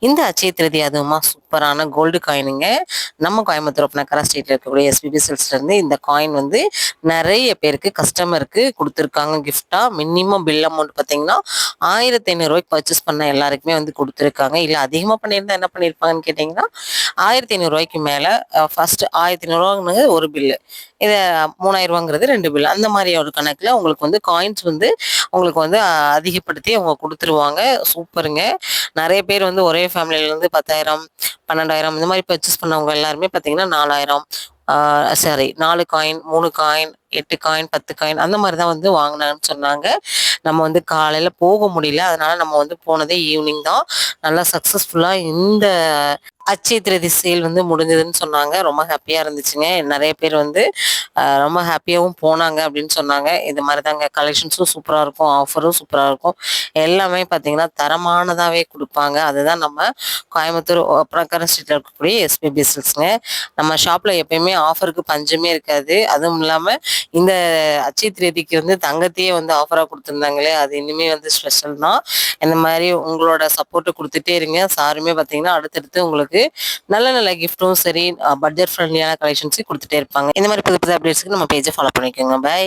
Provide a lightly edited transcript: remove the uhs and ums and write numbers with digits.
இந்த அட்சய திருதி அதுவுமா சூப்பரான கோல்டு காயினுங்க. நம்ம கோயம்புத்தூர் நக்கரா ஸ்ட்ரீட்ல இருக்கக்கூடிய எஸ்பிபி சில்க்ஸ்லேருந்து இந்த காயின் வந்து நிறைய பேருக்கு கஸ்டமருக்கு கொடுத்துருக்காங்க கிஃப்டா. மினிமம் பில் அமௌண்ட் பார்த்தீங்கன்னா 1500 பர்ச்சேஸ் பண்ண எல்லாருக்குமே வந்து கொடுத்துருக்காங்க. இல்லை அதிகமாக பண்ணியிருந்தா என்ன பண்ணியிருப்பாங்கன்னு கேட்டிங்கன்னா 1500 மேலே ஃபர்ஸ்ட் 1500 ஒரு பில்லு, இதை 3000 2 பில், அந்த மாதிரி ஒரு கணக்கில் உங்களுக்கு வந்து காயின்ஸ் வந்து உங்களுக்கு வந்து அதிகப்படுத்தி அவங்க கொடுத்துருவாங்க. சூப்பருங்க. நிறைய பேர் வந்து ஒரே ஃபேமிலியிலேருந்து 10,000 12,000 இந்த மாதிரி பர்ச்சேஸ் பண்ணவங்க எல்லாருமே பார்த்தீங்கன்னா 4000 sorry 4 coin 3 coin 8 coin 10 coin அந்த மாதிரி தான் வந்து வாங்கினாங்கன்னு சொன்னாங்க. நம்ம வந்து காலையில் போக முடியல, அதனால நம்ம வந்து போனதே ஈவினிங் தான். நல்லா சக்ஸஸ்ஃபுல்லாக இந்த அட்சய திருதி சேல் வந்து முடிஞ்சதுன்னு சொன்னாங்க. ரொம்ப ஹாப்பியாக இருந்துச்சுங்க. நிறைய பேர் வந்து ரொம்ப ஹாப்பியாகவும் போனாங்க அப்படின்னு சொன்னாங்க. இது மாதிரி தாங்க கலெக்ஷன்ஸும் சூப்பராக இருக்கும், ஆஃபரும் சூப்பராக இருக்கும். எல்லாமே பார்த்தீங்கன்னா தரமானதாகவே கொடுப்பாங்க. அதுதான் நம்ம கோயம்புத்தூர் பிரகாரம் ஸ்ட்ரீட்டில் இருக்கக்கூடிய எஸ்பிபி சில்க்ஸுங்க. நம்ம ஷாப்பில் எப்பயுமே ஆஃபருக்கு பஞ்சமே இருக்காது. அதுவும் இல்லாமல் இந்த அட்சய திருதிக்கு வந்து தங்கத்தையே வந்து ஆஃபராக கொடுத்துருந்தாங்களே, அது இனிமேல் வந்து ஸ்பெஷல் தான். இந்த மாதிரி உங்களோட சப்போர்ட்டை கொடுத்துட்டே இருங்க. சாருமே பார்த்தீங்கன்னா அடுத்தடுத்து உங்களுக்கு நல்ல நல்ல கிஃப்ட்டும் சரி பட்ஜெட் ஃப்ரெண்ட்லியான கலெக்ஷன்ஸையும் கொடுத்துட்டே இருப்பாங்க. இந்த மாதிரி புது புது அப்டேட்ஸ்க்கு நம்ம பேஜை ஃபாலோ பண்ணிக்கோங்க. பை.